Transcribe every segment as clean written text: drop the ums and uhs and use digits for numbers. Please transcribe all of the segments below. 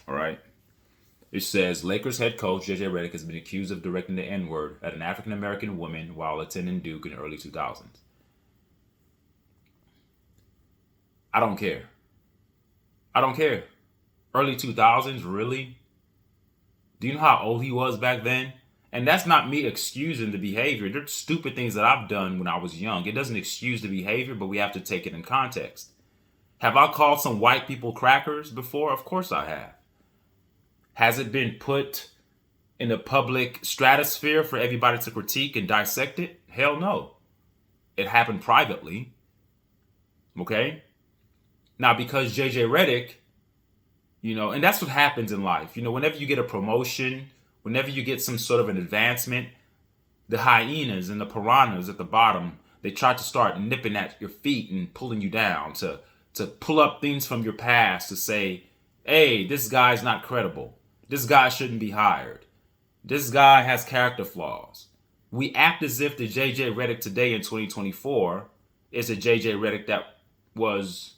All right. It says Lakers head coach JJ Redick has been accused of directing the N-word at an African-American woman while attending Duke in the early 2000s. I don't care. I don't care. Early 2000s, really? Do you know how old he was back then? And that's not me excusing the behavior. There's stupid things that I've done when I was young. It doesn't excuse the behavior, but we have to take it in context. Have I called some white people crackers before? Of course I have. Has it been put in the public stratosphere for everybody to critique and dissect it? Hell no. It happened privately. Okay? Now, because JJ Redick, and that's what happens in life. Whenever you get a promotion, whenever you get some sort of an advancement, the hyenas and the piranhas at the bottom, they try to start nipping at your feet and pulling you down to pull up things from your past to say, hey, this guy's not credible. This guy shouldn't be hired. This guy has character flaws. We act as if the JJ Redick today in 2024 is a JJ Redick that was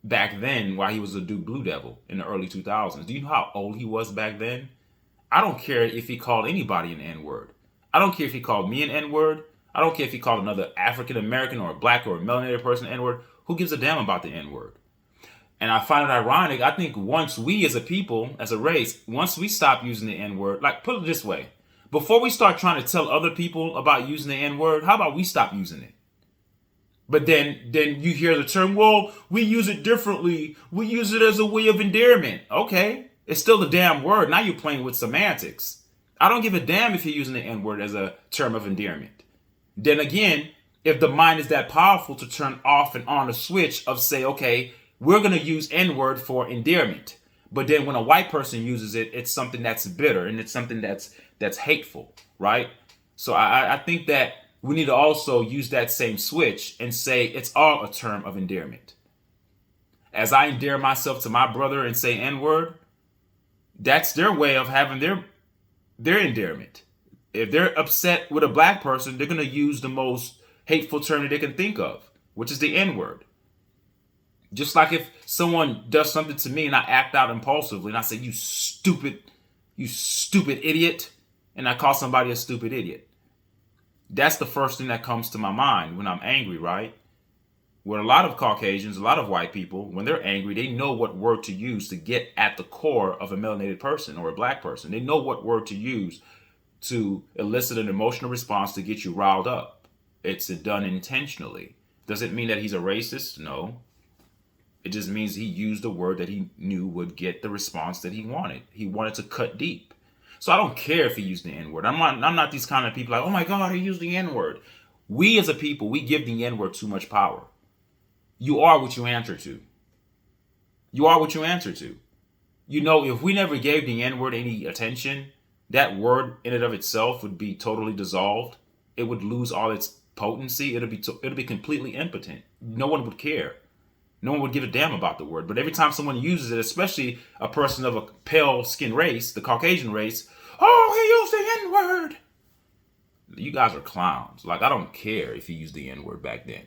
back then while he was a Duke Blue Devil in the early 2000s. Do you know how old he was back then? I don't care if he called anybody an N-word. I don't care if he called me an N-word. I don't care if he called another African-American or a black or a melanated person an N-word. Who gives a damn about the N-word? And I find it ironic. I think once we as a people, as a race, once we stop using the N-word, like put it this way, before we start trying to tell other people about using the N-word, how about we stop using it? But then you hear the term, well, we use it differently. We use it as a way of endearment. Okay, it's still the damn word. Now you're playing with semantics. I don't give a damn if you're using the N-word as a term of endearment. Then again, if the mind is that powerful to turn off and on a switch of say, okay, we're going to use N-word for endearment. But then when a white person uses it, it's something that's bitter and it's something that's hateful, right? So I think that we need to also use that same switch and say it's all a term of endearment. As I endear myself to my brother and say N-word, that's their way of having their endearment. If they're upset with a black person, they're going to use the most hateful term that they can think of, which is the N-word. Just like if someone does something to me and I act out impulsively and I say, you stupid idiot, and I call somebody a stupid idiot. That's the first thing that comes to my mind when I'm angry, right? Where a lot of Caucasians, a lot of white people, when they're angry, they know what word to use to get at the core of a melanated person or a black person. They know what word to use to elicit an emotional response to get you riled up. It's done intentionally. Does it mean that he's a racist? No. It just means he used a word that he knew would get the response that he wanted. He wanted to cut deep. So I don't care if he used the N-word. I'm not these kind of people like, oh my God, he used the N-word. We as a people, we give the N-word too much power. You are what you answer to. You are what you answer to. If we never gave the N-word any attention, that word in and of itself would be totally dissolved. It would lose all its potency. It'll be completely impotent. No one would care. No one would give a damn about the word. But every time someone uses it, especially a person of a pale skin race, the Caucasian race, oh, he used the N-word. You guys are clowns. Like, I don't care if he used the N-word back then.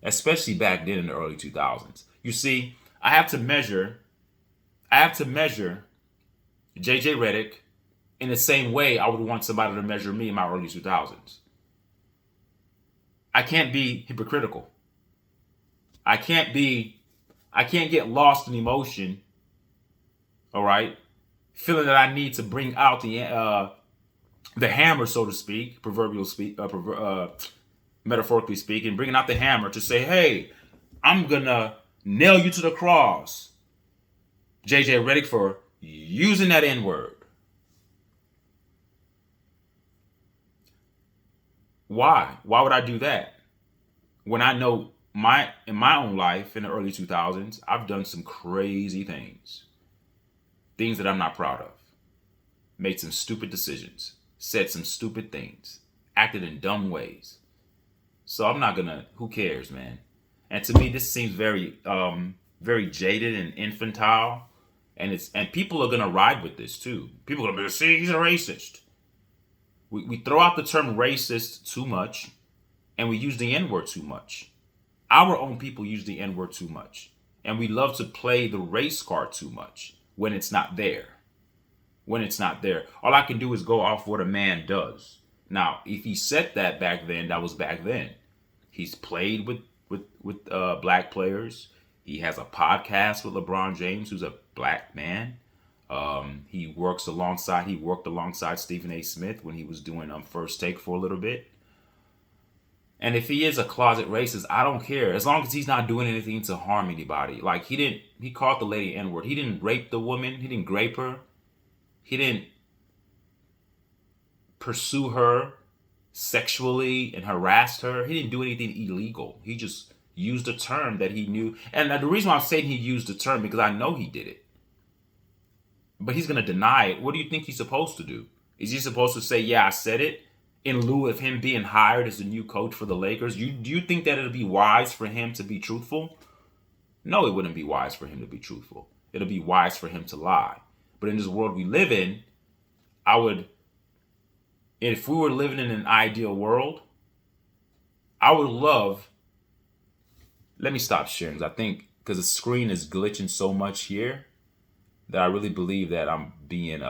Especially back then in the early 2000s. You see, I have to measure JJ Redick in the same way I would want somebody to measure me in my early 2000s. I can't be hypocritical. I can't get lost in emotion, all right? Feeling that I need to bring out the hammer, so to speak, metaphorically speaking, bringing out the hammer to say, hey, I'm going to nail you to the cross, JJ Redick, for using that N-word. Why? Why would I do that? When I know in my own life in the early 2000s, I've done some crazy things. Things that I'm not proud of. Made some stupid decisions. Said some stupid things. Acted in dumb ways. So I'm not gonna, who cares, man? And to me, this seems very jaded and infantile. And people are gonna ride with this too. People are gonna be, see, he's a racist. We throw out the term racist too much, and we use the N-word too much. Our own people use the N-word too much. And we love to play the race card too much. when it's not there. When it's not there. All I can do is go off what a man does. Now, if he said that back then, that was back then. He's played with black players. He has a podcast with LeBron James, who's a black man. He worked alongside Stephen A. Smith when he was doing First Take for a little bit. And if he is a closet racist, I don't care. As long as he's not doing anything to harm anybody. Like, he called the lady Nword. He didn't rape the woman. He didn't grape her. He didn't pursue her sexually and harassed her. He didn't do anything illegal. He just used a term that he knew. And the reason why I'm saying he used the term, because I know he did it. But he's going to deny it. What do you think he's supposed to do? Is he supposed to say, yeah, I said it, in lieu of him being hired as the new coach for the Lakers? Do you think that it'll be wise for him to be truthful? No, it wouldn't be wise for him to be truthful. It'll be wise for him to lie. But in this world we live in, if we were living in an ideal world, I would love, let me stop sharing, because the screen is glitching so much here that I really believe that I'm being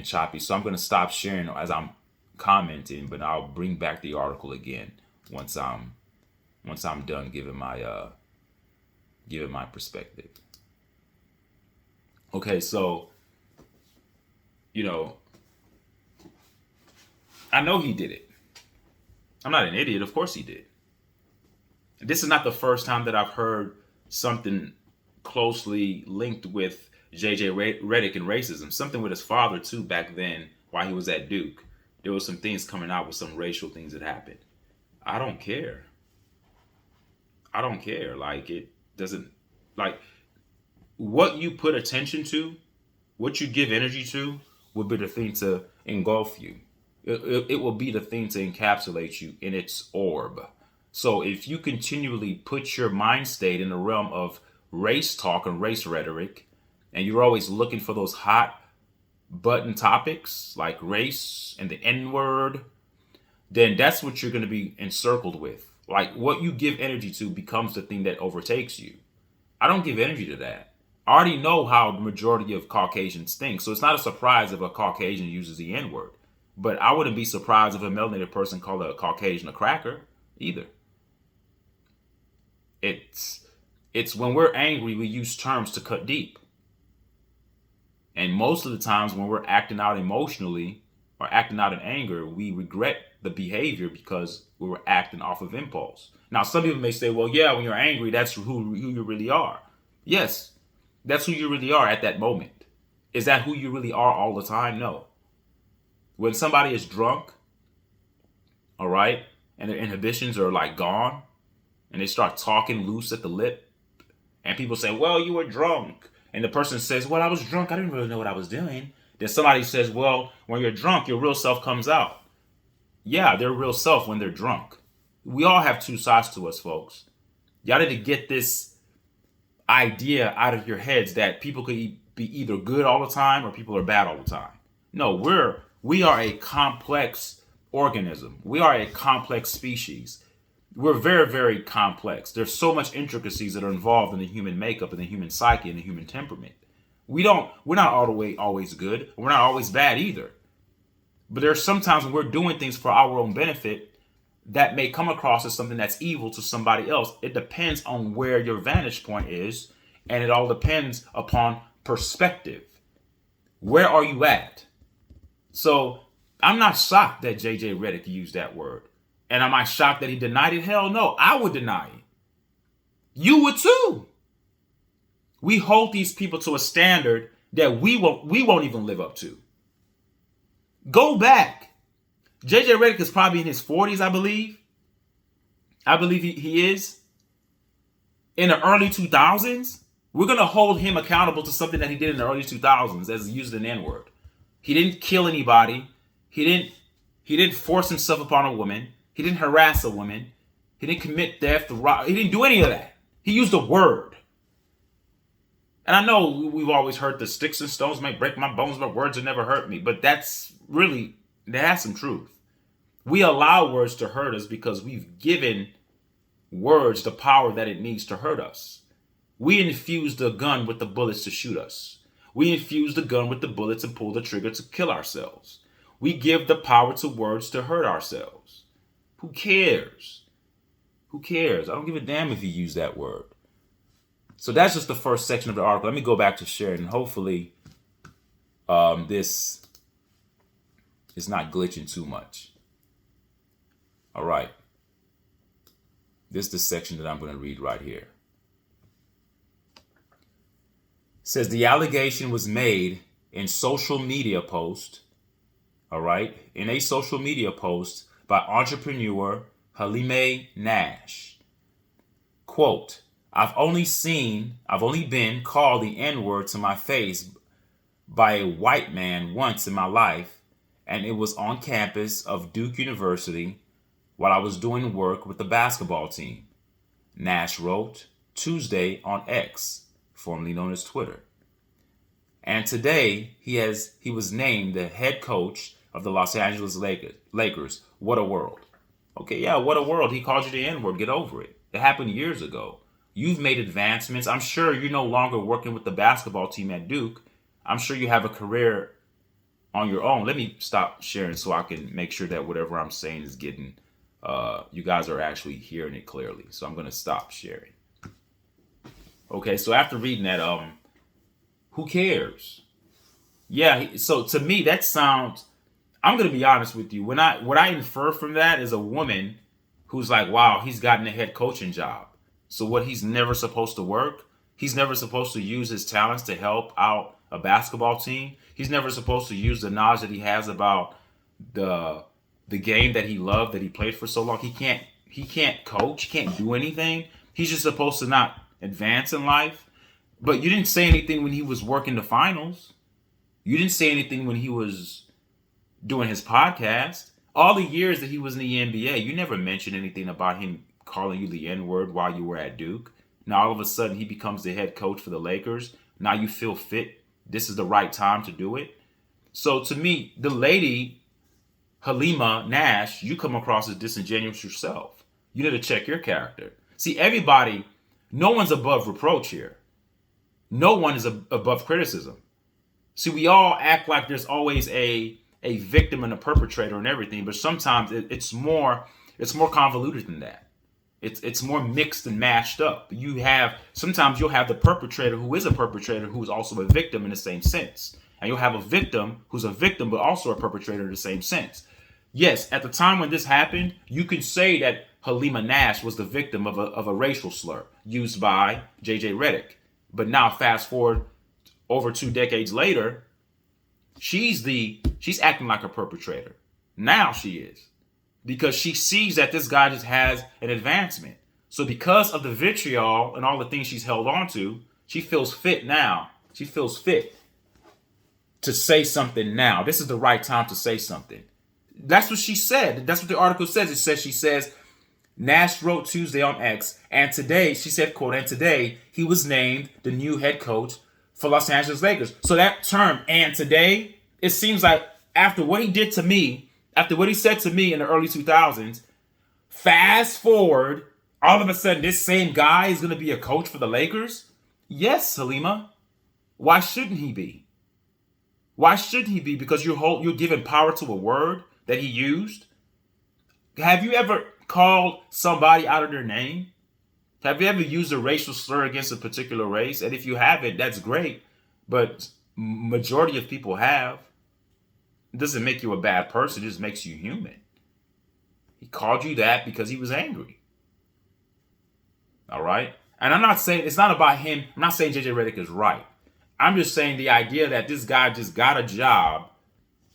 choppy. So I'm going to stop sharing as I'm commenting, but I'll bring back the article again once I'm done giving my perspective. Okay, so I know he did it. I'm not an idiot. Of course he did. This is not the first time that I've heard something closely linked with JJ Redick and racism. Something with his father too back then while he was at Duke. There was some things coming out with some racial things that happened. I don't care. Like, it doesn't, like, what you put attention to, what you give energy to, will be the thing to engulf you. It will be the thing to encapsulate you in its orb. So if you continually put your mind state in the realm of race talk and race rhetoric, and you're always looking for those hot button topics like race and the N-word, then that's what you're going to be encircled with. Like, what you give energy to becomes the thing that overtakes you. I don't give energy to that. I already know how the majority of Caucasians think, so it's not a surprise if a Caucasian uses the N-word. But I wouldn't be surprised if a melanated person called a Caucasian a cracker either. It's when we're angry, we use terms to cut deep. And most of the times when we're acting out emotionally or acting out in anger, we regret the behavior because we were acting off of impulse. Now, some people may say, well, yeah, when you're angry, that's who you really are. Yes, that's who you really are at that moment. Is that who you really are all the time? No. When somebody is drunk, all right, and their inhibitions are like gone, and they start talking loose at the lip, and people say, well, you were drunk. And the person says, well, I was drunk. I didn't really know what I was doing. Then somebody says, well, when you're drunk, your real self comes out. Yeah, their real self when they're drunk. We all have two sides to us, folks. Y'all need to get this idea out of your heads that people could be either good all the time or people are bad all the time. No, we are a complex organism. We are a complex species. We're very, very complex. There's so much intricacies that are involved in the human makeup and the human psyche and the human temperament. We're not all the way always good. We're not always bad either. But there's sometimes when we're doing things for our own benefit that may come across as something that's evil to somebody else. It depends on where your vantage point is, and it all depends upon perspective. Where are you at? So I'm not shocked that JJ Redick used that word. And am I shocked that he denied it? Hell no, I would deny it. You would too. We hold these people to a standard that we won't even live up to. Go back. JJ Redick is probably in his 40s, I believe. I believe he is. In the early 2000s, we're going to hold him accountable to something that he did in the early 2000s as using an N-word. He didn't kill anybody. He didn't force himself upon a woman. He didn't harass a woman. He didn't commit theft. He didn't do any of that. He used a word. And I know we've always heard the sticks and stones may break my bones, but words will never hurt me. But that has some truth. We allow words to hurt us because we've given words the power that it needs to hurt us. We infuse the gun with the bullets to shoot us. We infuse the gun with the bullets and pull the trigger to kill ourselves. We give the power to words to hurt ourselves. Who cares? Who cares? I don't give a damn if you use that word. So that's just the first section of the article. Let me go back to sharing, and hopefully this is not glitching too much. All right. This is the section that I'm going to read right here. It says the allegation was made in social media post, all right, in a social media post by entrepreneur Hurley Nash. Quote, I've only been called the N-word to my face by a white man once in my life, and it was on campus of Duke University while I was doing work with the basketball team, Nash wrote Tuesday on X, formerly known as Twitter. And today he was named the head coach of the Los Angeles Lakers. What a world. Okay, yeah, what a world. He called you the N-word. Get over it. It happened years ago. You've made advancements. I'm sure you're no longer working with the basketball team at Duke. I'm sure you have a career on your own. Let me stop sharing so I can make sure that whatever I'm saying is getting, you guys are actually hearing it clearly. So I'm going to stop sharing. Okay, so after reading that, who cares? Yeah, so to me, that sounds, I'm going to be honest with you. What I infer from that is a woman who's like, wow, he's gotten a head coaching job. So what, he's never supposed to work? He's never supposed to use his talents to help out a basketball team? He's never supposed to use the knowledge that he has about the game that he loved, that he played for so long? He can't coach, he can't do anything. He's just supposed to not advance in life. But you didn't say anything when he was working the finals. You didn't say anything when he was doing his podcast. All the years that he was in the NBA, you never mentioned anything about him calling you the N-word while you were at Duke. Now all of a sudden he becomes the head coach for the Lakers. Now you feel fit. This is the right time to do it. So to me, the lady, Hurley Nash, you come across as disingenuous yourself. You need to check your character. See, everybody, no one's above reproach here. No one is above criticism. See, we all act like there's always a victim and a perpetrator and everything, but sometimes it's more convoluted than that. It's more mixed and mashed up. Sometimes you'll have the perpetrator who is a perpetrator who is also a victim in the same sense. And you'll have a victim who's a victim but also a perpetrator in the same sense. Yes, at the time when this happened, you can say that Hurley Nash was the victim of a racial slur used by JJ Redick. But now fast forward over 2 decades later, she's acting like a perpetrator. Now she is. Because she sees that this guy just has an advancement. So because of the vitriol and all the things she's held on to, she feels fit now. She feels fit to say something now. This is the right time to say something. That's what she said. That's what the article says. She says, Nash wrote Tuesday on X, and today, she said, quote, and today he was named the new head coach for Los Angeles Lakers. So that term, and today, it seems like after what he did to me, after what he said to me in the early 2000s, fast forward, all of a sudden this same guy is going to be a coach for the Lakers? Yes, Halima. Why shouldn't he be? Why shouldn't he be? Because you're giving power to a word that he used? Have you ever called somebody out of their name? Have you ever used a racial slur against a particular race? And if you haven't, that's great. But majority of people have. It doesn't make you a bad person. It just makes you human. He called you that because he was angry. All right? And I'm not saying, it's not about him. I'm not saying JJ Redick is right. I'm just saying the idea that this guy just got a job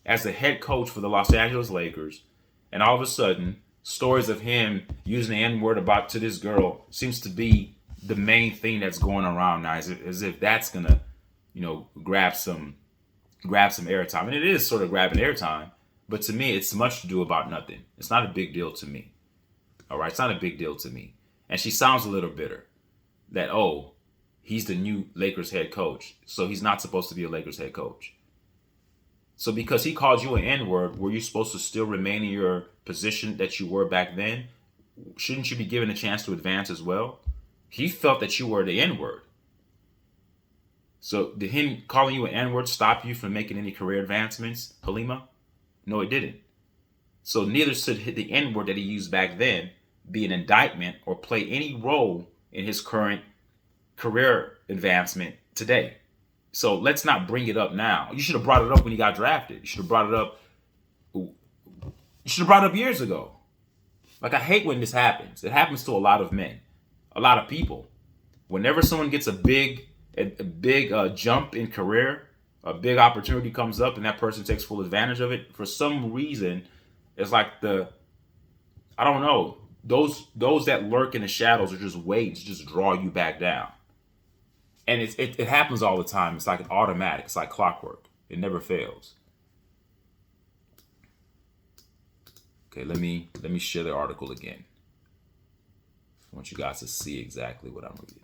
as the head coach for the Los Angeles Lakers, and all of a sudden, stories of him using the N-word to this girl seems to be the main thing that's going around now, as if that's going to, grab some airtime. And it is sort of grabbing airtime, but to me, it's much to do about nothing. It's not a big deal to me. All right? It's not a big deal to me. And she sounds a little bitter that, oh, he's the new Lakers head coach, so he's not supposed to be a Lakers head coach. So because he called you an N-word, were you supposed to still remain in your position that you were back then? Shouldn't you be given a chance to advance as well? He felt that you were the N-word. So did him calling you an N-word stop you from making any career advancements, Halima? No, it didn't. So neither should the N-word that he used back then be an indictment or play any role in his current career advancement today. So let's not bring it up now. You should have brought it up when he got drafted. You should have brought it up. You should have brought it up years ago. Like, I hate when this happens. It happens to a lot of men, a lot of people. Whenever someone gets a big jump in career, a big opportunity comes up, and that person takes full advantage of it, for some reason, it's like I don't know, those that lurk in the shadows are just waiting to just draw you back down. And it happens all the time. It's like an automatic. It's like clockwork. It never fails. Okay, let me share the article again. I want you guys to see exactly what I'm reading.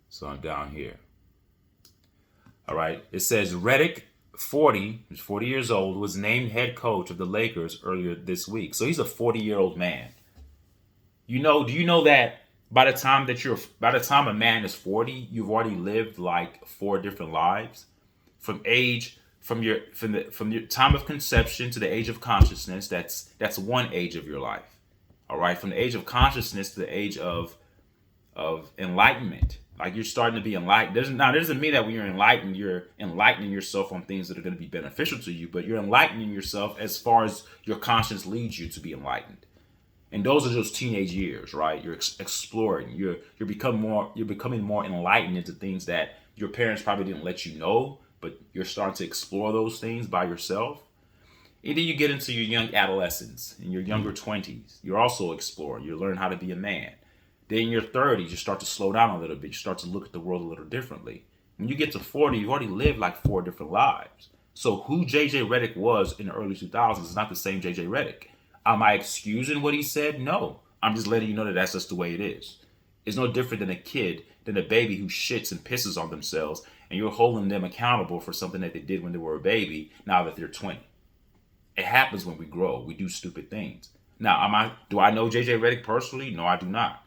So I'm down here. All right. It says Redick, 40 years old, was named head coach of the Lakers earlier this week. So he's a 40-year-old man. Do you know that by the time a man is 40, you've already lived like 4 different lives? From your time of conception to the age of consciousness, that's one age of your life. All right. From the age of consciousness to the age of enlightenment. Like, you're starting to be enlightened. That doesn't mean that when you're enlightening yourself on things that are going to be beneficial to you, but you're enlightening yourself as far as your conscience leads you to be enlightened. And those are those teenage years, right? You're exploring. You're becoming more enlightened into things that your parents probably didn't let you know, but you're starting to explore those things by yourself. And then you get into your young adolescence, in your younger 20s. You're also exploring. You learn how to be a man. Then in your 30s, you start to slow down a little bit. You start to look at the world a little differently. When you get to 40, you've already lived like 4 different lives. So who JJ Redick was in the early 2000s is not the same JJ Redick. Am I excusing what he said? No. I'm just letting you know that that's just the way it is. It's no different than a baby who shits and pisses on themselves, and you're holding them accountable for something that they did when they were a baby, now that they're 20. It happens when we grow. We do stupid things. Now, do I know JJ Redick personally? No, I do not.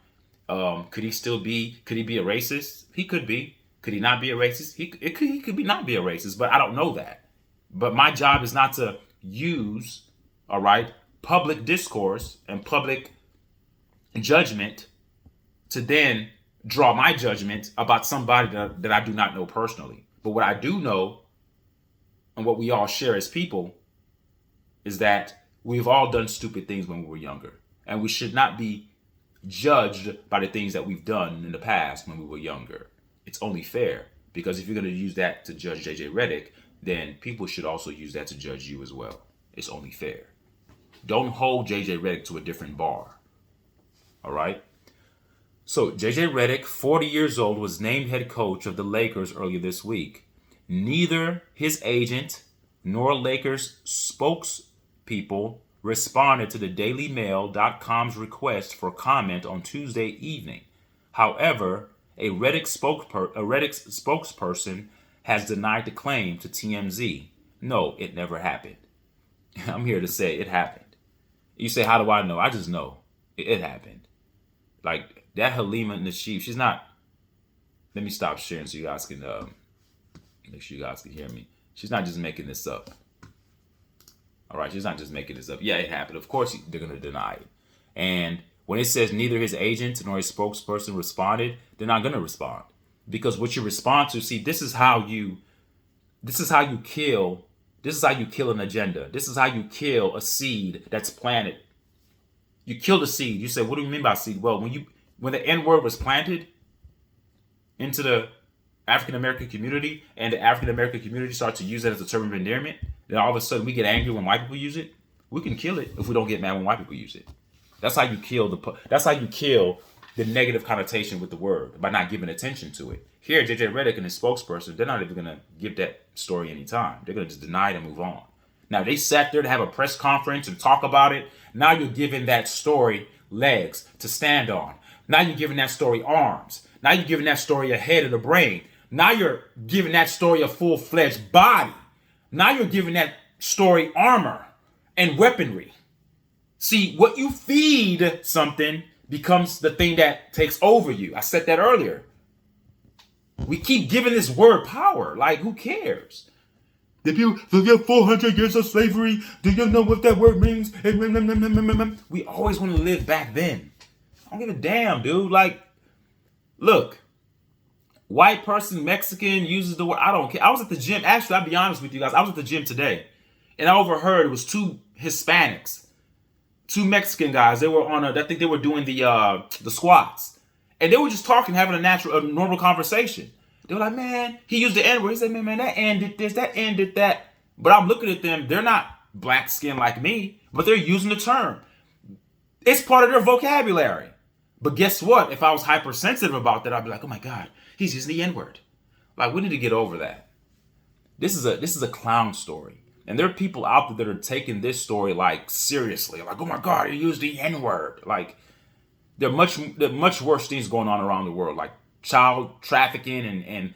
Could he be a racist? He could be. Could he not be a racist? He could not be a racist, but I don't know that. But my job is not to use, all right, public discourse and public judgment to then draw my judgment about somebody that I do not know personally. But what I do know, and what we all share as people, is that we've all done stupid things when we were younger, and we should not be judged by the things that we've done in the past when we were younger. It's only fair, because if you're going to use that to judge JJ Redick, then people should also use that to judge you as well. It's only fair. Don't hold JJ Redick to a different bar. All right? So JJ Redick, 40 years old, was named head coach of the Lakers earlier this week. Neither his agent nor Lakers spokespeople responded to the DailyMail.com's request for comment on Tuesday evening. However, a Redick spokesperson has denied the claim to TMZ. No, it never happened. I'm here to say it happened. You say, how do I know? I just know. It happened. Like, that Halima Nashif, she's not... Let me stop sharing so you guys can... make sure you guys can hear me. She's not just making this up. All right, she's not just making this up. Yeah, it happened. Of course, they're going to deny it. And when it says neither his agent nor his spokesperson responded, they're not going to respond. Because what you respond to, see, this is how you kill an agenda. This is how you kill a seed that's planted. You kill the seed. You say, what do you mean by seed? Well, when the N-word was planted into the African-American community, and the African-American community starts to use it as a term of endearment, then all of a sudden we get angry when white people use it. We can kill it if we don't get mad when white people use it. That's how you kill the negative connotation with the word, by not giving attention to it. Here, JJ Redick and his spokesperson, they're not even going to give that story any time. They're going to just deny it and move on. Now, they sat there to have a press conference and talk about it. Now you're giving that story legs to stand on. Now you're giving that story arms. Now you're giving that story a head and a brain. Now you're giving that story a full-fledged body. Now you're giving that story armor and weaponry. See, what you feed something becomes the thing that takes over you. I said that earlier. We keep giving this word power. Like, who cares? If you forget 400 years of slavery, do you know what that word means? We always want to live back then. I don't give a damn, dude. Like, look, white person, Mexican uses the word. I don't care. I was at the gym. Actually, I'll be honest with you guys. I was at the gym today, and I overheard it was two Hispanics, two Mexican guys. They were on I think they were doing the squats, and they were just talking, having a normal conversation. They were like, man, he used the N-word. He said, man, that ended this, that ended that. But I'm looking at them. They're not black skin like me, but they're using the term. It's part of their vocabulary. But guess what? If I was hypersensitive about that, I'd be like, oh my God, he's using the N-word. Like, we need to get over that. This is a clown story. And there are people out there that are taking this story like seriously. Like, oh my God, he used the N-word. Like, there are much worse things going on around the world, like child trafficking and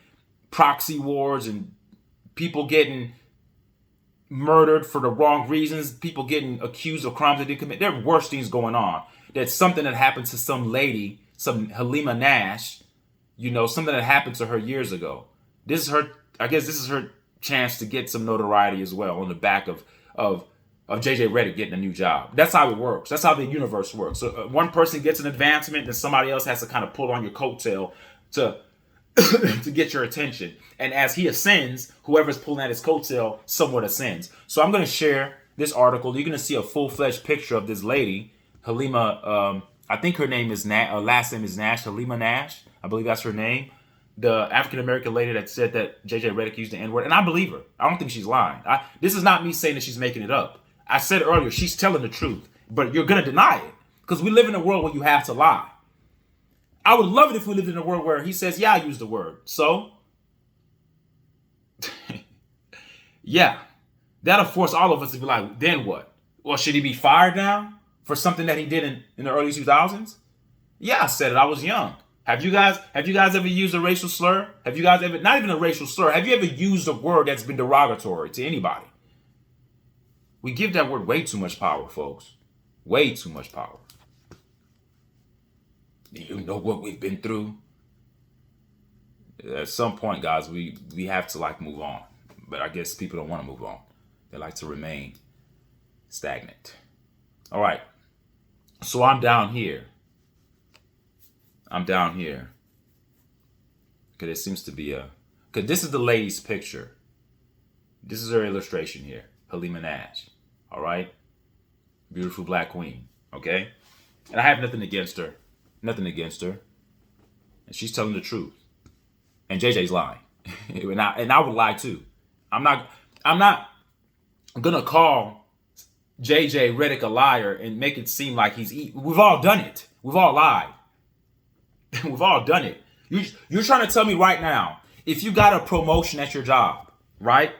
proxy wars and people getting murdered for the wrong reasons, people getting accused of crimes they didn't commit. There are worse things going on. That's something that happened to some lady, some Halima Nash, something that happened to her years ago. This is her chance to get some notoriety as well on the back of JJ Redick getting a new job. That's how it works. That's how the universe works. So one person gets an advancement, then somebody else has to kind of pull on your coattail to to get your attention. And as he ascends, whoever's pulling at his coattail somewhat ascends. So I'm going to share this article. You're going to see a full-fledged picture of this lady, Halima. I think her name is last name is Nash, Halima Nash. I believe that's her name. The African-American lady that said that JJ Redick used the N-word. And I believe her. I don't think she's lying. This is not me saying that she's making it up. I said earlier, she's telling the truth. But you're going to deny it. Because we live in a world where you have to lie. I would love it if we lived in a world where he says, yeah, I used the word. So, yeah. That'll force all of us to be like, then what? Well, should he be fired now for something that he did in the early 2000s? Yeah, I said it. I was young. Have you guys ever used a racial slur? Have you guys ever, not even a racial slur, have you ever used a word that's been derogatory to anybody? We give that word way too much power, folks. Way too much power. Do you know what we've been through? At some point, guys, we have to move on. But I guess people don't want to move on. They like to remain stagnant. All right. So I'm down here. Because it seems to be because this is the lady's picture. This is her illustration here. Halima Nash. All right. Beautiful black queen. Okay. And I have nothing against her. Nothing against her. And she's telling the truth. And JJ's lying. and I would lie too. I'm not gonna call JJ Redick a liar and make it seem like we've all done it. We've all lied. We've all done it. You're trying to tell me right now, if you got a promotion at your job, right?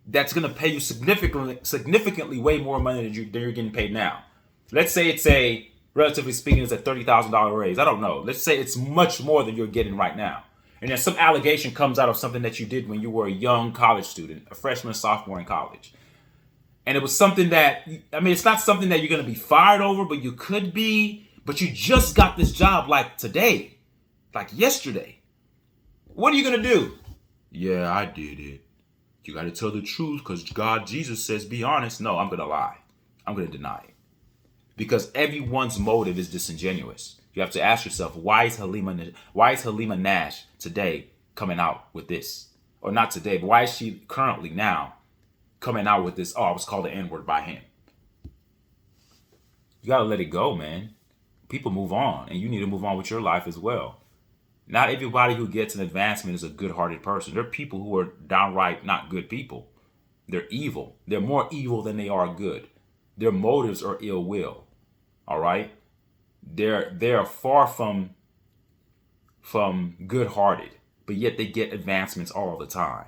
That's gonna pay you significantly way more money than you're getting paid now. Let's say it's relatively speaking, it's a $30,000 raise. I don't know. Let's say it's much more than you're getting right now. And then some allegation comes out of something that you did when you were a young college student, a freshman, sophomore in college. And it was something that, it's not something that you're going to be fired over, but you could be. But you just got this job today, yesterday. What are you going to do? Yeah, I did it. You got to tell the truth because Jesus says be honest. No, I'm going to lie. I'm going to deny it. Because everyone's motive is disingenuous. You have to ask yourself, why is Halima Nash today coming out with this? Or not today, but why is she currently now coming out with this? Oh, I was called the N-word by him. You got to let it go, man. People move on, and you need to move on with your life as well. Not everybody who gets an advancement is a good-hearted person. There are people who are downright not good people. They're evil. They're more evil than they are good. Their motives are ill will. All right? They're far from good-hearted, but yet they get advancements all the time.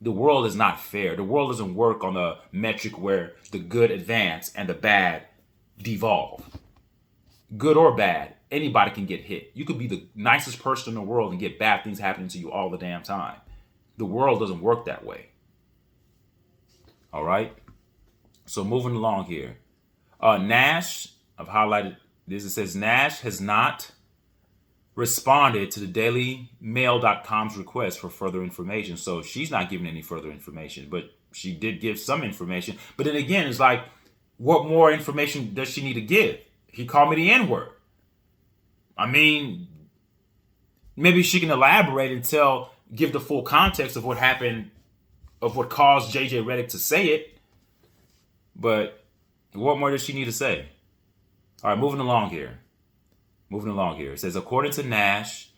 The world is not fair. The world doesn't work on a metric where the good advance and the bad devolve. Good or bad, anybody can get hit. You could be the nicest person in the world and get bad things happening to you all the damn time. The world doesn't work that way. All right? So moving along here. Nash, I've highlighted this. It says Nash has not responded to the dailymail.com's request for further information. So she's not giving any further information, but she did give some information. But then again, it's like, what more information does she need to give? He called me the Nword. I mean, maybe she can elaborate and give the full context of what happened, of what caused JJ Redick to say it. But what more does she need to say? All right, moving along here. It says, according to Nash's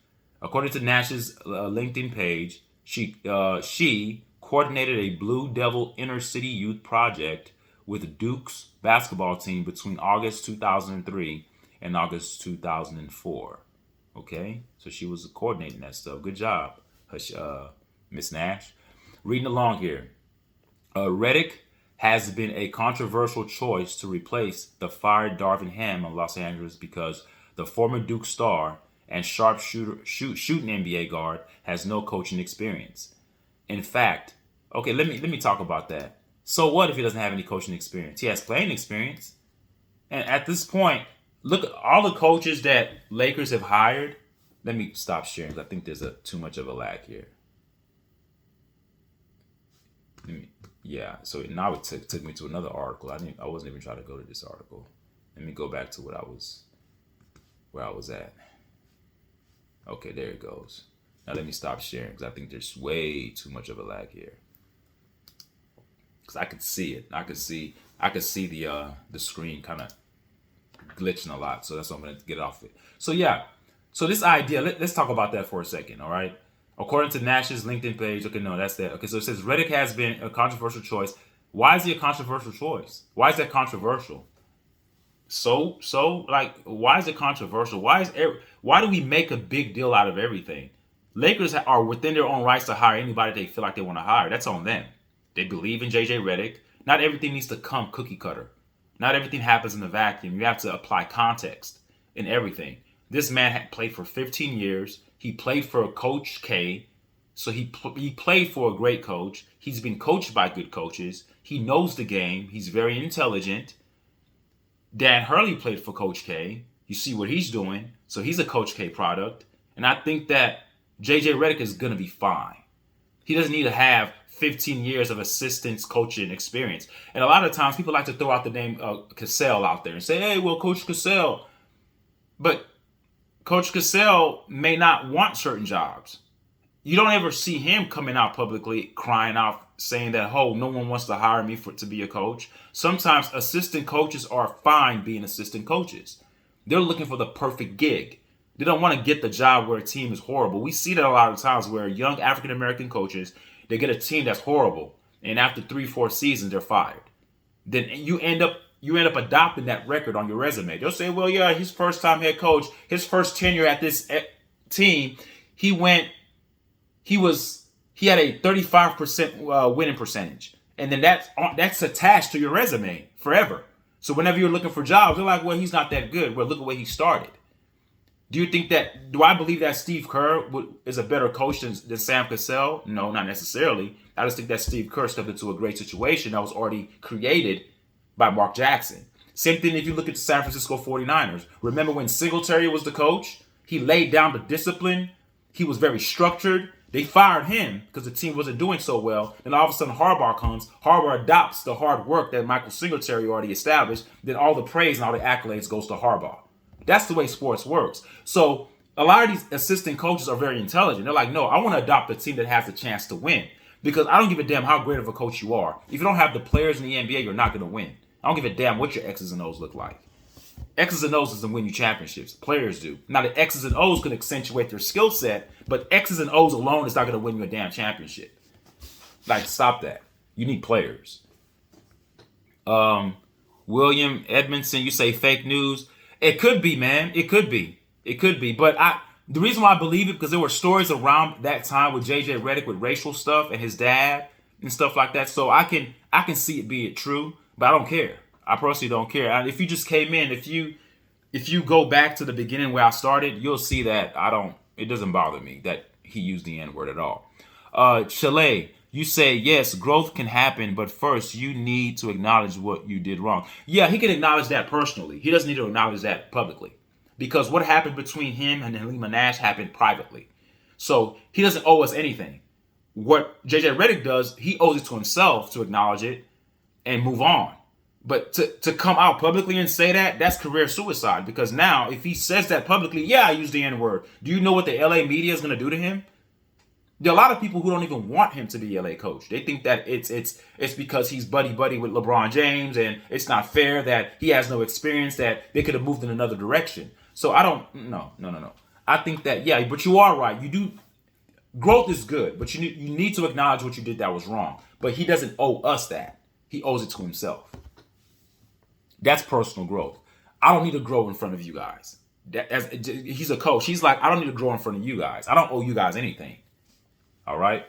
LinkedIn page, she coordinated a Blue Devil inner city youth project with Duke's basketball team between August 2003 and August 2004. Okay, so she was coordinating that stuff. Good job, Miss Nash. Reading along here. Redick has been a controversial choice to replace the fired Darvin Ham in Los Angeles because the former Duke star and shooting NBA guard has no coaching experience. In fact, okay, let me talk about that. So what if he doesn't have any coaching experience? He has playing experience. And at this point, look at all the coaches that Lakers have hired. Let me stop sharing because I think there's too much of a lag here. Yeah, so now it took me to another article. I wasn't even trying to go to this article. Let me go back to where I was at. Okay, there it goes. Now let me stop sharing because I think there's way too much of a lag here. Because I could see it. I could see the screen kind of glitching a lot. So that's why I'm going to get off it. So yeah. So this idea, let's talk about that for a second, all right? According to Nash's LinkedIn page, okay, no, that's that. Okay, so it says Redick has been a controversial choice. Why is he a controversial choice? Why is that controversial? So, like, why is it controversial? Why do we make a big deal out of everything? Lakers are within their own rights to hire anybody they feel like they want to hire. That's on them. They believe in JJ Redick. Not everything needs to come cookie cutter. Not everything happens in a vacuum. You have to apply context in everything. This man had played for 15 years. He played for Coach K. So he played for a great coach. He's been coached by good coaches. He knows the game. He's very intelligent. Dan Hurley played for Coach K. You see what he's doing. So he's a Coach K product. And I think that JJ Redick is going to be fine. He doesn't need to have 15 years of assistance coaching experience. And a lot of times people like to throw out the name Cassell out there and say, hey, well, Coach Cassell. But Coach Cassell may not want certain jobs. You don't ever see him coming out publicly crying out saying that, oh, no one wants to hire me to be a coach. Sometimes assistant coaches are fine being assistant coaches. They're looking for the perfect gig. They don't want to get the job where a team is horrible. We see that a lot of times where young African-American coaches, they get a team that's horrible. And after 3-4 seasons, they're fired. Then you end up adopting that record on your resume. They'll say, well, yeah, his first time head coach, his first tenure at this team, he had a 35% winning percentage. And then that's attached to your resume forever. So whenever you're looking for jobs, they're like, well, he's not that good. Well, look at where he started. Do I believe that Steve Kerr is a better coach than Sam Cassell? No, not necessarily. I just think that Steve Kerr stepped into a great situation that was already created by Mark Jackson. Same thing if you look at the San Francisco 49ers. Remember when Singletary was the coach? He laid down the discipline. He was very structured. They fired him because the team wasn't doing so well. Then all of a sudden Harbaugh comes. Harbaugh adopts the hard work that Michael Singletary already established. Then all the praise and all the accolades goes to Harbaugh. That's the way sports works. So a lot of these assistant coaches are very intelligent. They're like, no, I want to adopt a team that has a chance to win. Because I don't give a damn how great of a coach you are. If you don't have the players in the NBA, you're not going to win. I don't give a damn what your X's and O's look like. X's and O's doesn't win you championships. Players do. Now the X's and O's can accentuate their skill set, but X's and O's alone is not going to win you a damn championship. Like, stop that. You need players. William Edmondson, you say fake news. It could be, man. It could be. But the reason why I believe it, because there were stories around that time with JJ Redick with racial stuff and his dad and stuff like that. So I can see it being true, but I don't care. I personally don't care. And if you just came in, if you go back to the beginning where I started, you'll see that it doesn't bother me that he used the N-word at all. Chalet, You say, yes, growth can happen, but first you need to acknowledge what you did wrong. Yeah, he can acknowledge that personally. He doesn't need to acknowledge that publicly. Because what happened between him and Halima Nash happened privately. So he doesn't owe us anything. What JJ Redick does, he owes it to himself to acknowledge it and move on. But to come out publicly and say that, that's career suicide. Because now, if he says that publicly, yeah, I use the N-word. Do you know what the LA media is going to do to him? There are a lot of people who don't even want him to be LA coach. They think that it's because he's buddy with LeBron James, and it's not fair that he has no experience, that they could have moved in another direction. So I don't, no. I think that, yeah, but you are right. You do, growth is good, but you need to acknowledge what you did that was wrong. But he doesn't owe us that. He owes it to himself. That's personal growth. I don't need to grow in front of you guys. He's a coach. He's like, I don't need to grow in front of you guys. I don't owe you guys anything. All right.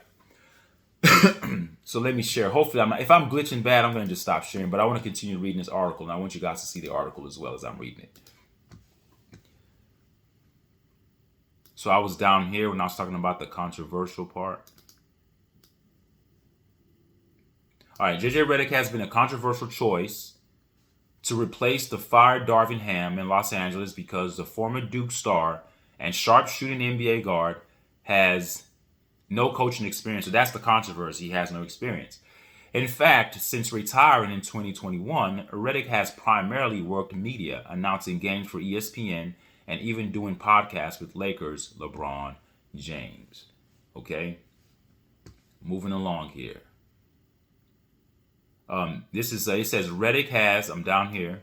So let me share. Hopefully, if I'm glitching bad, I'm going to just stop sharing. But I want to continue reading this article, and I want you guys to see the article as well as I'm reading it. So I was down here when I was talking about the controversial part. All right. JJ Redick has been a controversial choice to replace the fired Darvin Ham in Los Angeles because the former Duke star and sharpshooting NBA guard has no coaching experience. So that's the controversy. He has no experience. In fact, since retiring in 2021, Redick has primarily worked media, announcing games for ESPN and even doing podcasts with Lakers LeBron James. Okay? Moving along here. This is, it says Redick has, I'm down here.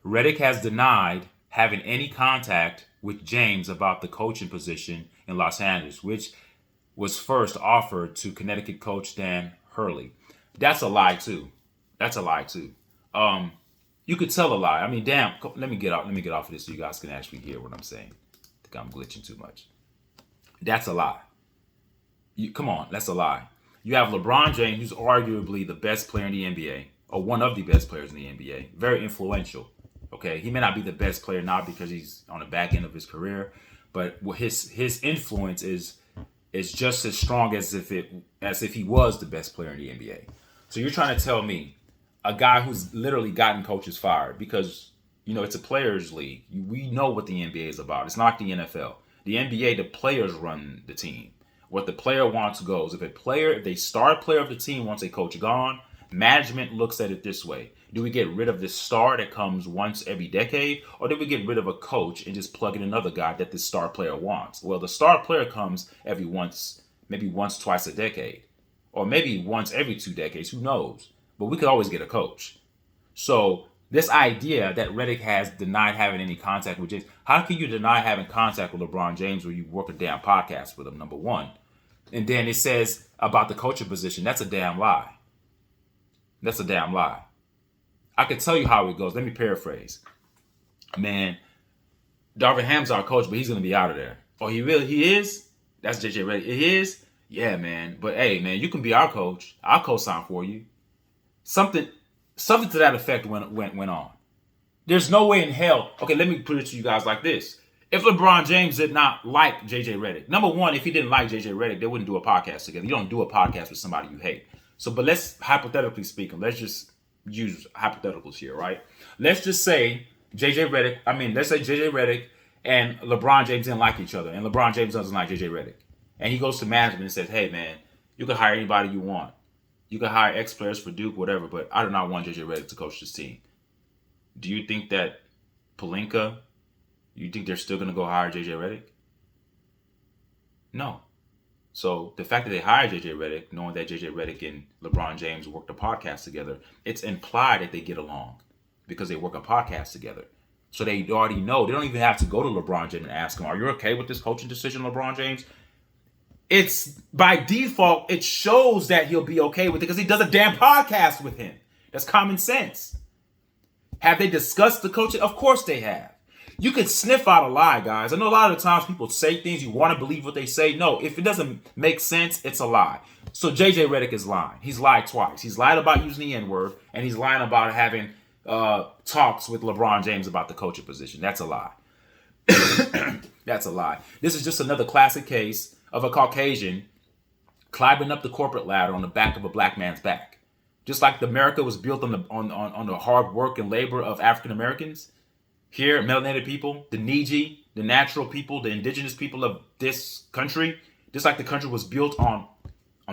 Redick has denied having any contact with James about the coaching position in Los Angeles, which was first offered to Connecticut coach Dan Hurley. That's a lie too. You could tell a lie. I mean, damn, let me get off of this so you guys can actually hear what I'm saying. I think I'm glitching too much. That's a lie. Come on, that's a lie. You have LeBron James, who's arguably the best player in the NBA, or one of the best players in the NBA, very influential. Okay, he may not be the best player now because he's on the back end of his career, but his influence is just as strong as if he was the best player in the NBA. So you're trying to tell me a guy who's literally gotten coaches fired because, you know, it's a players' league. We know what the NBA is about. It's not the NFL. The NBA, the players run the team. What the player wants goes. If the star player of the team wants a coach gone, management looks at it this way. Do we get rid of this star that comes once every decade? Or do we get rid of a coach and just plug in another guy that this star player wants? Well, the star player comes maybe once, twice a decade. Or maybe once every 2 decades, who knows? But we could always get a coach. So this idea that Redick has denied having any contact with James, how can you deny having contact with LeBron James when you work a damn podcast with him, number one? And then it says about the coaching position, that's a damn lie. That's a damn lie. I can tell you how it goes. Let me paraphrase. Man, Darvin Ham's our coach, but he's going to be out of there. Oh, he is? That's JJ Redick. It is? Yeah, man. But hey, man, you can be our coach. I'll co-sign for you. Something to that effect went on. There's no way in hell. Okay, let me put it to you guys like this. If LeBron James did not like JJ Redick, number one, if he didn't like JJ Redick, they wouldn't do a podcast together. You don't do a podcast with somebody you hate. So, but let's hypothetically speaking, let's just use hypotheticals here, right? Let's just say JJ Redick and LeBron James didn't like each other, and LeBron James doesn't like JJ Redick. And he goes to management and says, hey, man, you can hire anybody you want. You can hire ex-players for Duke, whatever, but I do not want JJ Redick to coach this team. Do you think that Pelinka, you think they're still going to go hire JJ Redick? No. So the fact that they hired JJ Redick, knowing that JJ Redick and LeBron James worked a podcast together, it's implied that they get along because they work a podcast together. So they already know. They don't even have to go to LeBron James and ask him, are you okay with this coaching decision, LeBron James? It's by default, it shows that he'll be okay with it because he does a damn podcast with him. That's common sense. Have they discussed the coaching? Of course they have. You can sniff out a lie, guys. I know a lot of the times people say things, you want to believe what they say. No, if it doesn't make sense, it's a lie. So JJ Redick is lying. He's lied twice. He's lied about using the N-word, and he's lying about having talks with LeBron James about the coaching position. That's a lie. That's a lie. This is just another classic case of a Caucasian climbing up the corporate ladder on the back of a black man's back. Just like America was built on the hard work and labor of African Americans, here, melanated people, the Neji, the natural people, the indigenous people of this country, just like the country was built on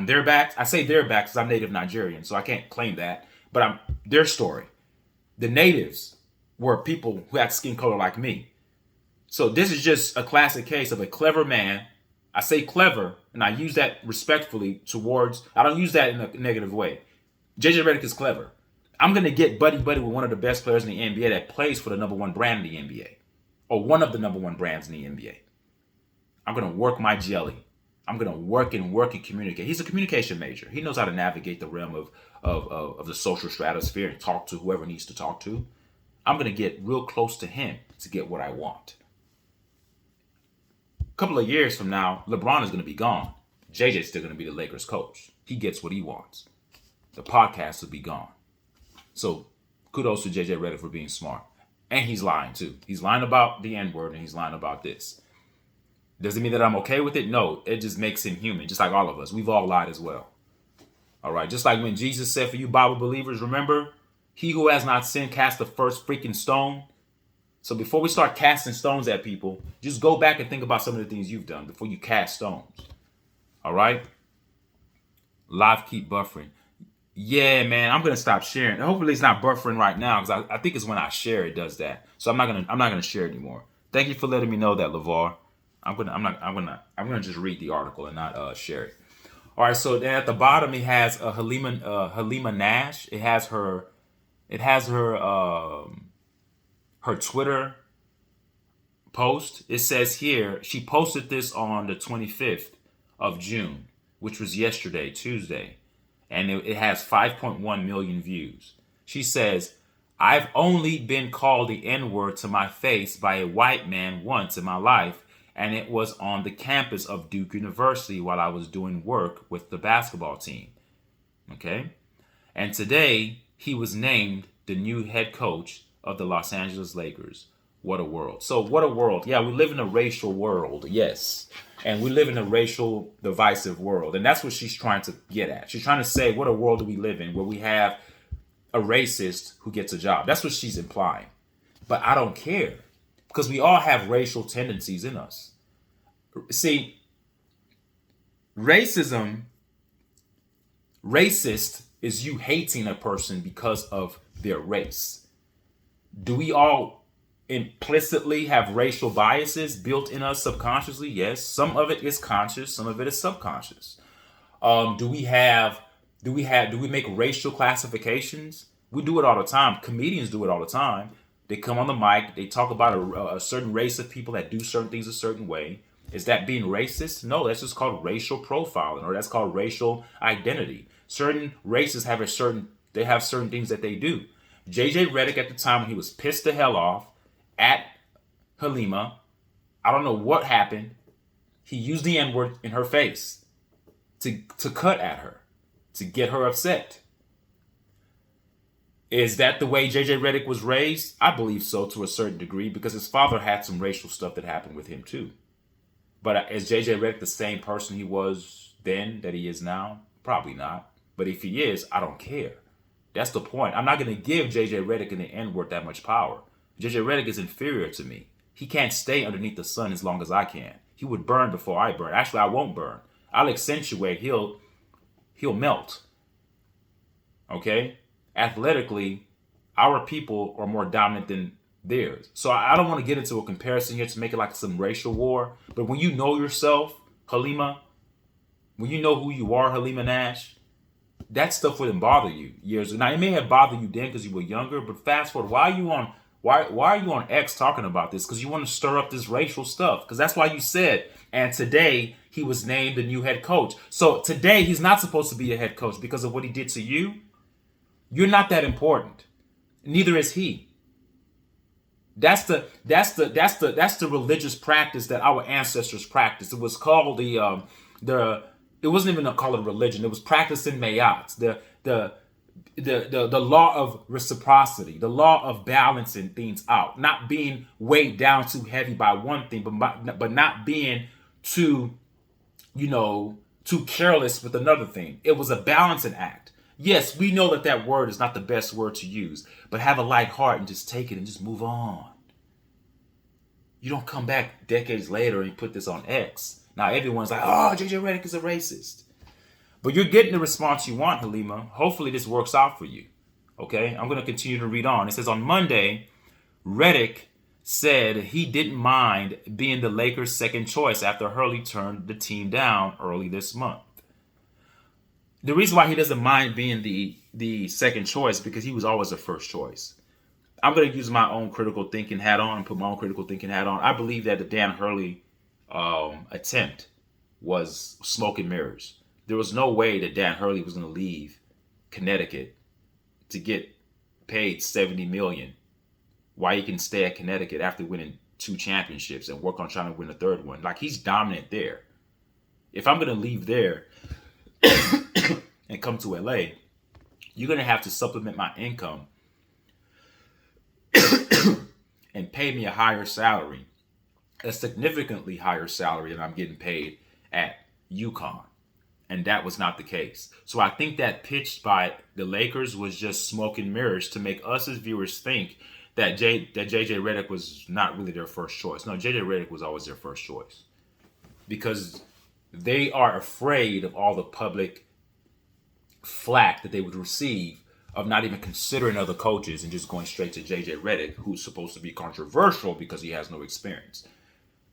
their backs. I say their backs because I'm native Nigerian, so I can't claim that. But I'm their story. The natives were people who had skin color like me. So this is just a classic case of a clever man. I say clever, and I use that respectfully towards, I don't use that in a negative way. JJ Redick is clever. I'm going to get buddy-buddy with one of the best players in the NBA that plays for the number one brand in the NBA. Or one of the number one brands in the NBA. I'm going to work my jelly. I'm going to work and communicate. He's a communication major. He knows how to navigate the realm of the social stratosphere and talk to whoever needs to talk to. I'm going to get real close to him to get what I want. A couple of years from now, LeBron is going to be gone. JJ's still going to be the Lakers coach. He gets what he wants. The podcast will be gone. So kudos to JJ Redick for being smart. And he's lying too. He's lying about the Nword and he's lying about this. Does it mean that I'm okay with it? No, it just makes him human, just like all of us. We've all lied as well. All right, just like when Jesus said for you Bible believers, remember, he who has not sinned cast the first freaking stone. So before we start casting stones at people, just go back and think about some of the things you've done before you cast stones. All right? Live keep buffering. Yeah, man, I'm gonna stop sharing. Hopefully it's not buffering right now because I think it's when I share it does that. So I'm not gonna share it anymore. Thank you for letting me know that, LeVar. I'm gonna just read the article and not share it. All right, so then at the bottom it has Halima Nash. It has her her Twitter post. It says here she posted this on the 25th of June, which was yesterday, Tuesday, and it has 5.1 million views. She says, "I've only been called the N-word to my face by a white man once in my life, and it was on the campus of Duke University while I was doing work with the basketball team." Okay? And today, he was named the new head coach of the Los Angeles Lakers. What a world. So what a world. Yeah, we live in a racial world. Yes. And we live in a racial divisive world. And that's what she's trying to get at. She's trying to say, what a world do we live in where we have a racist who gets a job. That's what she's implying. But I don't care because we all have racial tendencies in us. See, racist is you hating a person because of their race. Do we all implicitly have racial biases built in us subconsciously? Yes. Some of it is conscious, some of it is subconscious. Do we make racial classifications? We do it all the time. Comedians do it all the time. They come on the mic, they talk about a certain race of people that do certain things a certain way. Is that being racist? No, that's just called racial profiling, or that's called racial identity. Certain races have certain things that they do. JJ Redick at the time when he was pissed the hell off at Halima, I don't know what happened. He used the N-word in her face to cut at her, to get her upset. Is that the way JJ Redick was raised? I believe so to a certain degree because his father had some racial stuff that happened with him too. But is JJ Redick the same person he was then that he is now? Probably not. But if he is, I don't care. That's the point. I'm not going to give JJ Redick and the N-word that much power. JJ Redick is inferior to me. He can't stay underneath the sun as long as I can. He would burn before I burn. Actually, I won't burn. I'll accentuate. He'll melt. Okay? Athletically, our people are more dominant than theirs. So I don't want to get into a comparison here to make it like some racial war. But when you know yourself, Halima, when you know who you are, Halima Nash, that stuff wouldn't bother you years ago. Now, it may have bothered you then because you were younger, but fast forward, why are you on X talking about this? Because you want to stir up this racial stuff. Because that's why you said, and today he was named the new head coach. So today he's not supposed to be a head coach because of what he did to you. You're not that important. Neither is he. That's the religious practice that our ancestors practiced. It was called it wasn't even called a religion. It was practiced in Mayats. The law of reciprocity, the law of balancing things out, not being weighed down too heavy by one thing, but not being too, too careless with another thing. It was a balancing act. Yes, we know that that word is not the best word to use, but have a light heart and just take it and just move on. You don't come back decades later and put this on X. Now everyone's like, oh, JJ Redick is a racist. But you're getting the response you want, Halima. Hopefully this works out for you. Okay, I'm going to continue to read on. It says, on Monday, Redick said he didn't mind being the Lakers' second choice after Hurley turned the team down early this month. The reason why he doesn't mind being the second choice is because he was always the first choice. I'm going to use my own critical thinking hat on and put my own critical thinking hat on. I believe that the Dan Hurley attempt was smoke and mirrors. There was no way that Dan Hurley was going to leave Connecticut to get paid $70 million while he can stay at Connecticut after winning 2 championships and work on trying to win a third one. Like, he's dominant there. If I'm going to leave there and come to LA, you're going to have to supplement my income and pay me a higher salary, a significantly higher salary than I'm getting paid at UConn. And that was not the case. So I think that pitch by the Lakers was just smoke and mirrors to make us as viewers think that JJ Redick was not really their first choice. No, JJ Redick was always their first choice. Because they are afraid of all the public flack that they would receive of not even considering other coaches and just going straight to JJ Redick, who's supposed to be controversial because he has no experience.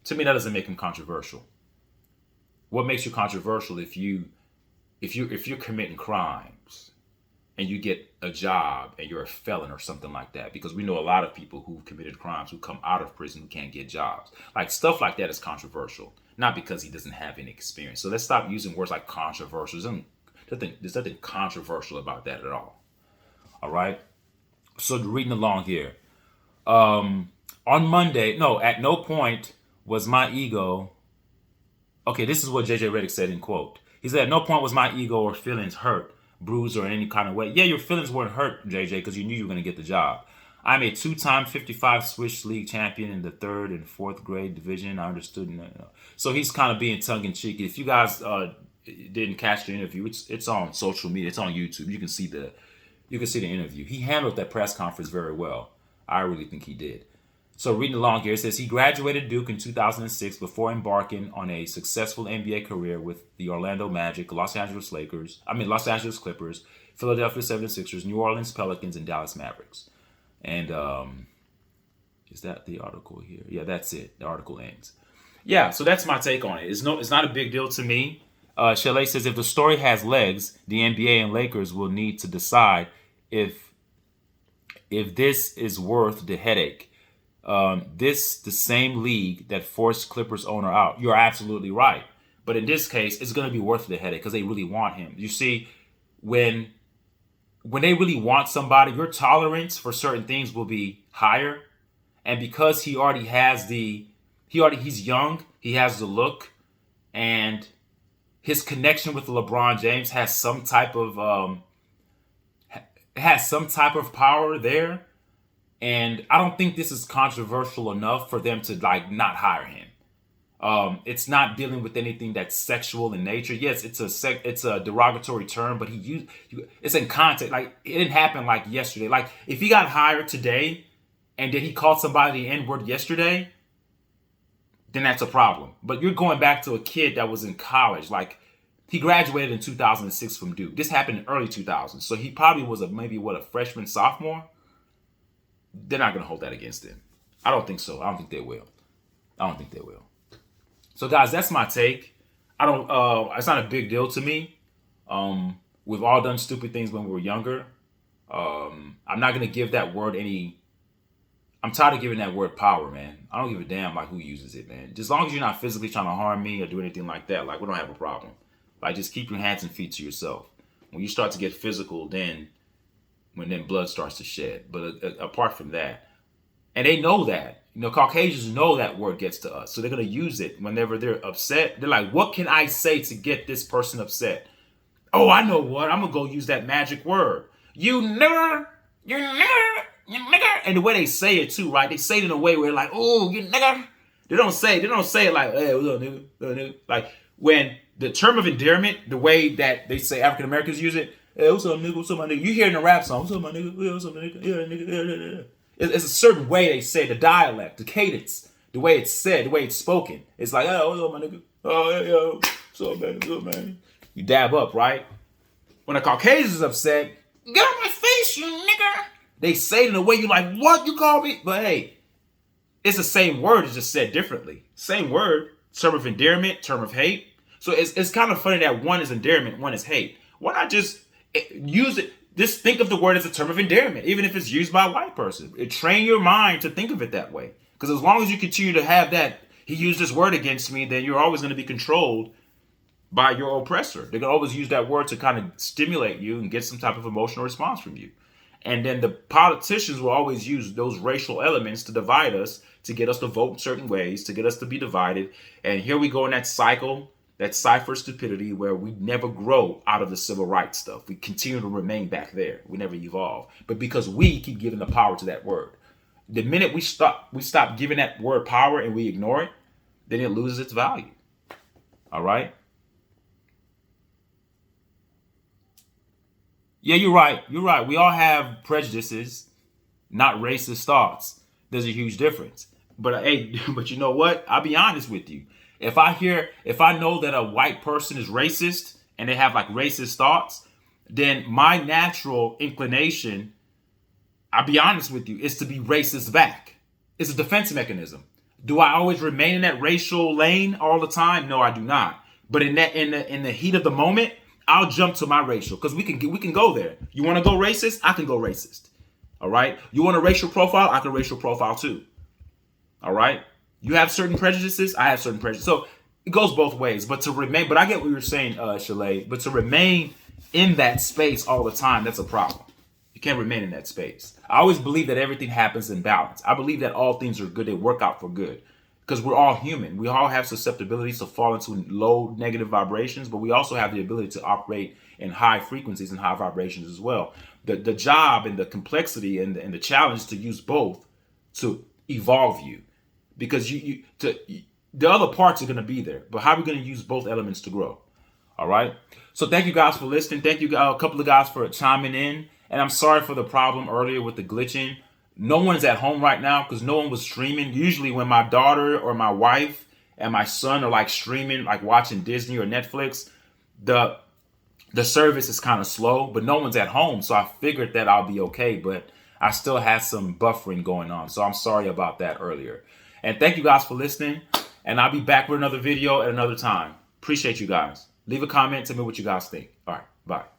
To me, that doesn't make him controversial. What makes you controversial if you're committing crimes and you get a job and you're a felon or something like that? Because we know a lot of people who've committed crimes who come out of prison who can't get jobs. Like, stuff like that is controversial, not because he doesn't have any experience. So let's stop using words like controversial. There's nothing controversial about that at all. All right. So reading along here. On Monday, no, at no point was my ego. Okay, this is what JJ Redick said in quote. He said, at no point was my ego or feelings hurt, bruised, or in any kind of way. Yeah, your feelings weren't hurt, JJ, because you knew you were going to get the job. I'm a 2-time 55 Swiss League champion in the 3rd and 4th grade division. I understood. So he's kind of being tongue-in-cheek. If you guys didn't catch the interview, it's on social media. It's on YouTube. You can see the interview. He handled that press conference very well. I really think he did. So reading along here, it says he graduated Duke in 2006 before embarking on a successful NBA career with the Orlando Magic, Los Angeles Clippers, Philadelphia 76ers, New Orleans Pelicans, and Dallas Mavericks. And is that the article here? Yeah, that's it. The article ends. Yeah, so that's my take on it. It's not a big deal to me. Chalet says, if the story has legs, the NBA and Lakers will need to decide if this is worth the headache. This the same league that forced Clippers owner out. You're absolutely right. But in this case, it's going to be worth the headache because they really want him. You see, when they really want somebody, your tolerance for certain things will be higher. And because he's young, he has the look, and his connection with LeBron James has some type of power there. And I don't think this is controversial enough for them to not hire him. It's not dealing with anything that's sexual in nature. Yes, it's a derogatory term, but it's in context. Like, it didn't happen like yesterday. Like, if he got hired today and then he called somebody the Nword yesterday, then that's a problem. But you're going back to a kid that was in college. Like, he graduated in 2006 from Duke. This happened in early 2000s. So he probably was a freshman, sophomore. They're not going to hold that against him. I don't think so. I don't think they will. So, guys, that's my take. It's not a big deal to me. We've all done stupid things when we were younger. I'm not going to give that word I'm tired of giving that word power, man. I don't give a damn who uses it, man. Just as long as you're not physically trying to harm me or do anything like that, we don't have a problem. Just keep your hands and feet to yourself. When you start to get physical, then blood starts to shed. But apart from that, and they know that, Caucasians know that word gets to us. So they're going to use it whenever they're upset. They're like, what can I say to get this person upset? Oh, I know what. I'm going to go use that magic word. You nigger. And the way they say it too, right? They say it in a way where oh, you nigger. They don't say it like, hey, what's up, nigga? Like, when the term of endearment, the way that they say African Americans use it, hey, what's up, nigga? What's up, my nigga? You hear it in a rap song, what's up, my nigga? Yeah, what's up, my nigga? Yeah, nigga. Yeah. It's a certain way they say, the dialect, the cadence, the way it's said, the way it's spoken. It's like, oh, what's up, my nigga? Oh, yeah, yo, what's up, man? What's up, man? You dab up, right? When a Caucasian is upset, get on my face, you nigga. They say it in a way you're like, what? You call me? But hey, it's the same word, it's just said differently. Same word, term of endearment, term of hate. So it's kind of funny that one is endearment, one is hate. Why not just use it? Just think of the word as a term of endearment, even if it's used by a white person. Train your mind to think of it that way. Because as long as you continue to have that, he used this word against me, then you're always going to be controlled by your oppressor. They're going to always use that word to kind of stimulate you and get some type of emotional response from you. And then the politicians will always use those racial elements to divide us, to get us to vote in certain ways, to get us to be divided. And here we go in that cycle, that cipher stupidity where we never grow out of the civil rights stuff. We continue to remain back there. We never evolve. But because we keep giving the power to that word. The minute we stop giving that word power and we ignore it, then it loses its value. All right? Yeah, you're right. You're right. We all have prejudices, not racist thoughts. There's a huge difference. But hey, but you know what? I'll be honest with you. If I know that a white person is racist and they have like racist thoughts, then my natural inclination, I'll be honest with you, is to be racist back. It's a defense mechanism. Do I always remain in that racial lane all the time? No, I do not. But in the heat of the moment, I'll jump to my racial because we can go there. You want to go racist? I can go racist. All right. You want a racial profile? I can racial profile too. All right. You have certain prejudices. I have certain prejudices. So it goes both ways. But I get what you're saying, Chalet. But to remain in that space all the time, that's a problem. You can't remain in that space. I always believe that everything happens in balance. I believe that all things are good. They work out for good. Because we're all human. We all have susceptibilities to fall into low negative vibrations, but we also have the ability to operate in high frequencies and high vibrations as well. The job and the complexity and the challenge to use both to evolve you. Because the other parts are going to be there. But how are we going to use both elements to grow? All right. So thank you guys for listening. Thank you a couple of guys for chiming in. And I'm sorry for the problem earlier with the glitching. No one's at home right now because no one was streaming. Usually when my daughter or my wife and my son are like streaming, like watching Disney or Netflix, the service is kind of slow, but no one's at home. So I figured that I'll be okay, but I still had some buffering going on. So I'm sorry about that earlier. And thank you guys for listening. And I'll be back with another video at another time. Appreciate you guys. Leave a comment. Tell me what you guys think. All right. Bye.